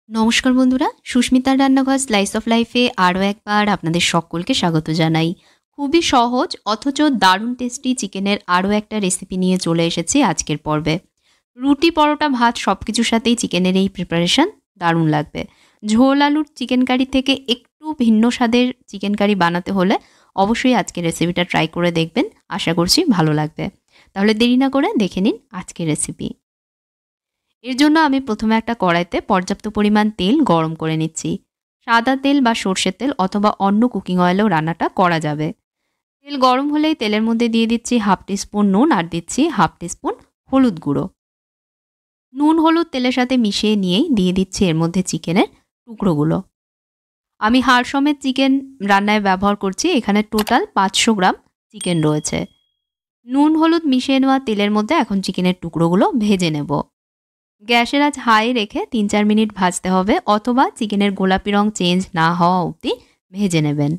নমস্কার বন্ধুরা, সুস্মিতার রান্নাঘর স্লাইস অফ লাইফে আরও একবার আপনাদের সকলকে স্বাগত জানাই। খুবই সহজ অথচ দারুণ টেস্টি চিকেনের আরও একটা রেসিপি নিয়ে চলে এসেছি আজকের পর্বে। রুটি, পরোটা, ভাত সব কিছুর সাথেই চিকেনের এই প্রিপারেশন দারুণ লাগবে। ঝোল আলুর চিকেন কারি থেকে একটু ভিন্ন স্বাদের চিকেন কারি বানাতে হলে অবশ্যই আজকের রেসিপিটা ট্রাই করে দেখবেন, আশা করছি ভালো লাগবে। তাহলে দেরি না করে দেখে নিন আজকের রেসিপি। এর জন্য আমি প্রথমে একটা কড়াইতে পর্যাপ্ত পরিমাণ তেল গরম করে নিচ্ছি। সাদা তেল বা সর্ষের তেল অথবা অন্য কুকিং অয়েলেও রান্নাটা করা যাবে। তেল গরম হলেই তেলের মধ্যে দিয়ে দিচ্ছি হাফ টিস্পুন নুন আর দিচ্ছি হাফ টিস্পুন হলুদ গুঁড়ো। নুন হলুদ তেলের সাথে মিশিয়ে নিয়েই দিয়ে দিচ্ছি এর মধ্যে চিকেনের টুকরোগুলো। আমি হাড় সমেত চিকেন রান্নায় ব্যবহার করছি, এখানে টোটাল 500 গ্রাম চিকেন রয়েছে। নুন হলুদ মিশিয়ে নেওয়া তেলের মধ্যে এখন চিকেনের টুকরোগুলো ভেজে নেব। গ্যাসের আঁচ হাই রেখে 3-4 মিনিট ভাজতে হবে অথবা চিকেনের গোলাপি রং চেঞ্জ না হওয়া অবধি ভেজে নেবেন।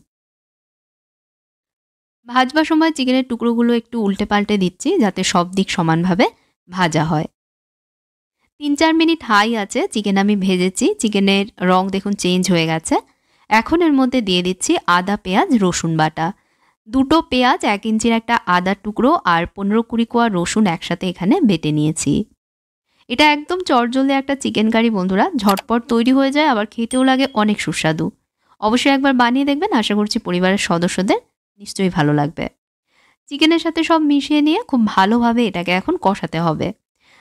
ভাজবার সময় চিকেনের টুকরোগুলো একটু উল্টে পাল্টে দিচ্ছি যাতে সব দিক সমানভাবে ভাজা হয়। 3-4 মিনিট হাই আছে চিকেন আমি ভেজেছি, চিকেনের রং দেখুন চেঞ্জ হয়ে গেছে। এখন এর মধ্যে দিয়ে দিচ্ছি আদা, পেঁয়াজ, রসুন বাটা। 2টো পেঁয়াজ, 1 ইঞ্চির একটা আদার টুকরো আর 15-20 কোয়া রসুন একসাথে এখানে বেটে নিয়েছি। এটা একদম চটজলদি একটা চিকেন কারি বন্ধুরা, ঝটপট তৈরি হয়ে যায়, আবার খেতেও লাগে অনেক সুস্বাদু। অবশ্যই একবার বানিয়ে দেখবেন, আশা করছি পরিবারের সদস্যদের নিশ্চয়ই ভালো লাগবে। চিকেনের সাথে সব মিশিয়ে নিয়ে খুব ভালোভাবে এটাকে এখন কষাতে হবে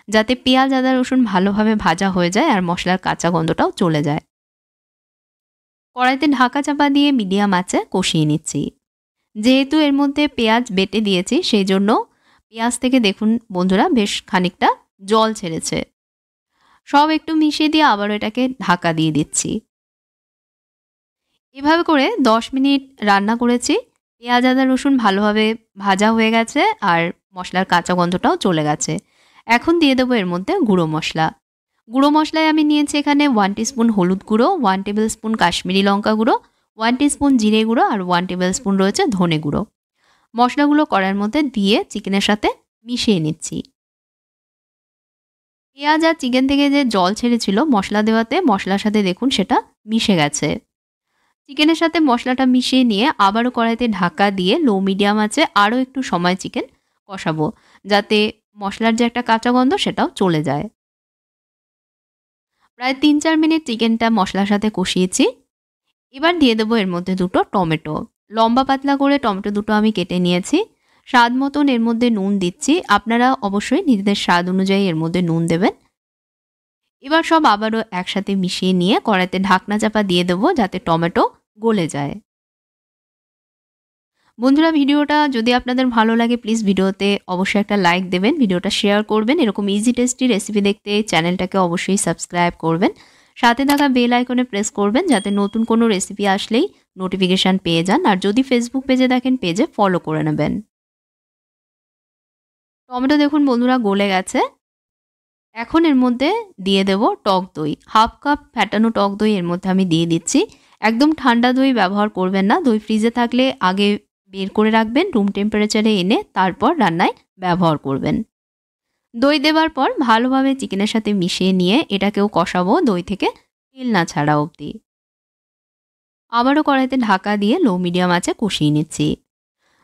যাতে পেঁয়াজ, আদা, রসুন ভালোভাবে ভাজা হয়ে যায় আর মশলার কাঁচা গন্ধটাও চলে যায়। কড়াইতে ঢাকা চাপা দিয়ে মিডিয়াম আঁচে কষিয়ে নিচ্ছি। যেহেতু এর মধ্যে পেঁয়াজ বেটে দিয়েছি সেই জন্য পেঁয়াজ থেকে দেখুন বন্ধুরা বেশ খানিকটা জল ছেড়েছে। সব একটু মিশিয়ে দিয়ে আবারও এটাকে ঢাকা দিয়ে দিচ্ছি। এভাবে করে 10 মিনিট রান্না করেছি। পেঁয়াজ, আদা, রসুন ভালোভাবে ভাজা হয়ে গেছে আর মশলার কাঁচা গন্ধটাও চলে গেছে। এখন দিয়ে দেবো এর মধ্যে গুঁড়ো মশলা। গুঁড়ো মশলায় আমি নিয়েছি এখানে 1 টিস্পুন হলুদ গুঁড়ো, 1 টেবিল স্পুন কাশ্মীরি লঙ্কা গুঁড়ো, 1 টিস্পুন জিরে গুঁড়ো আর 1 টেবিল স্পুন রয়েছে ধনে গুঁড়ো। মশলাগুলো কড়াইয়ের মধ্যে দিয়ে চিকেনের সাথে মিশিয়ে নিচ্ছি। পেঁয়াজ আর চিকেন থেকে যে জল ছেড়েছিল মশলা দেওয়াতে মশলার সাথে দেখুন সেটা মিশে গেছে। চিকেনের সাথে মশলাটা মিশিয়ে নিয়ে আবারও কড়াইতে ঢাকা দিয়ে লো মিডিয়াম আঁচে আরও একটু সময় চিকেন কষাবো যাতে মশলার যে একটা কাঁচা গন্ধ সেটাও চলে যায়। প্রায় 3-4 মিনিট চিকেনটা মশলার সাথে কষিয়েছি। এবার দিয়ে দেবো এর মধ্যে 2টো টমেটো। লম্বা পাতলা করে টমেটো 2টো আমি কেটে নিয়েছি। স্বাদ মতন এর মধ্যে নুন দিচ্ছি, আপনারা অবশ্যই নিজেদের স্বাদ অনুযায়ী এর মধ্যে নুন দেবেন। এবার সব আবারও একসাথে মিশিয়ে নিয়ে কড়াইতে ঢাকনা চাপা দিয়ে দেবো যাতে টমেটো গলে যায়। বন্ধুরা, ভিডিওটা যদি আপনাদের ভালো লাগে প্লিজ ভিডিওতে অবশ্যই একটা লাইক দেবেন, ভিডিওটা শেয়ার করবেন। এরকম ইজি টেস্টি রেসিপি দেখতে চ্যানেলটাকে অবশ্যই সাবস্ক্রাইব করবেন। সাথে থাকা বেল আইকনে প্রেস করবেন যাতে নতুন কোনো রেসিপি আসলেই নোটিফিকেশান পেয়ে যান। আর যদি ফেসবুক পেজে দেখেন পেজে ফলো করে নেবেন। টমেটো দেখুন বন্ধুরা গলে গেছে। এখন এর মধ্যে দিয়ে দেব টক দই। হাফ কাপ ফ্যাটানো টক দই এর মধ্যে আমি দিয়ে দিচ্ছি। একদম ঠান্ডা দই ব্যবহার করবেন না, দই ফ্রিজে থাকলে আগে বের করে রাখবেন, রুম টেম্পারেচারে এনে তারপর রান্নায় ব্যবহার করবেন। দই দেওয়ার পর ভালোভাবে চিকেনের সাথে মিশিয়ে নিয়ে এটাকেও কষাবো দই থেকে তেল না ছাড়া অবধি। আবারও কড়াইতে ঢাকা দিয়ে লো মিডিয়াম আঁচে কষিয়ে নিচ্ছি।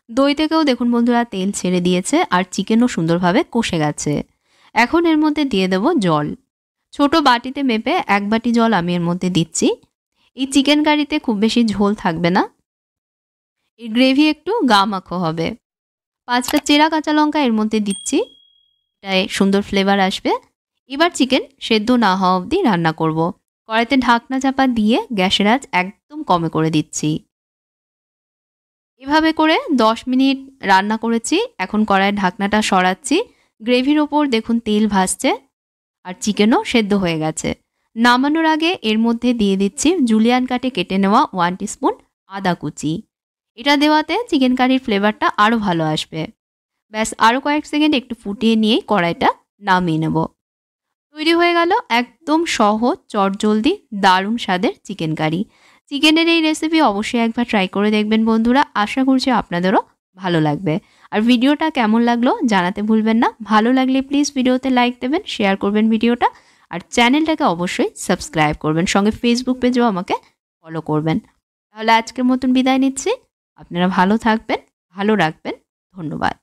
দই থেকেও দেখুন বন্ধুরা তেল ছেড়ে দিয়েছে আর চিকেনও সুন্দরভাবে কষে গেছে। এখন এর মধ্যে দিয়ে দেব জল। ছোট বাটিতে মেপে 1 বাটি জল আমি এর মধ্যে দিচ্ছি। এই চিকেন কারিতে খুব বেশি ঝোল থাকবে না, এই গ্রেভি একটু গা মাখো হবে। 5টা চেরা কাঁচা লঙ্কা এর মধ্যে দিচ্ছি, এটায় সুন্দর ফ্লেভার আসবে। এবার চিকেন সেদ্ধ না হওয়া অবধি রান্না করব। কড়াইতে ঢাকনা চাপা দিয়ে গ্যাসের আঁচ একদম কমে করে দিচ্ছি। এভাবে করে 10 মিনিট রান্না করেছি। এখন কড়াইয়ের ঢাকনাটা সরাচ্ছি। গ্রেভির ওপর দেখুন তেল ভাসছে আর চিকেনও সেদ্ধ হয়ে গেছে। নামানোর আগে এর মধ্যে দিয়ে দিচ্ছি জুলিয়ান কাটে কেটে নেওয়া 1 টিস্পুন আদা কুচি। এটা দেওয়াতে চিকেন কারির ফ্লেভারটা আরও ভালো আসবে। ব্যাস আরও কয়েক সেকেন্ড একটু ফুটিয়ে নিয়েই কড়াইটা নামিয়ে নেব। তৈরি হয়ে গেল একদম সহজ চটজলদি দারুণ স্বাদের চিকেন কারি। চিকেনের এই রেসিপি অবশ্যই একবার ট্রাই করে দেখবেন বন্ধুরা, আশা করছি আপনাদেরও ভালো লাগবে। আর ভিডিওটা কেমন লাগলো জানাতে ভুলবেন না। ভালো লাগলে প্লিজ ভিডিওতে লাইক দেবেন, শেয়ার করবেন ভিডিওটা। আর চ্যানেলটাকে অবশ্যই সাবস্ক্রাইব করবেন, সঙ্গে ফেসবুক পেজেও আমাকে ফলো করবেন। তাহলে আজকের মতন বিদায় নিচ্ছি। আপনারা ভালো থাকবেন, ভালো রাখবেন। ধন্যবাদ।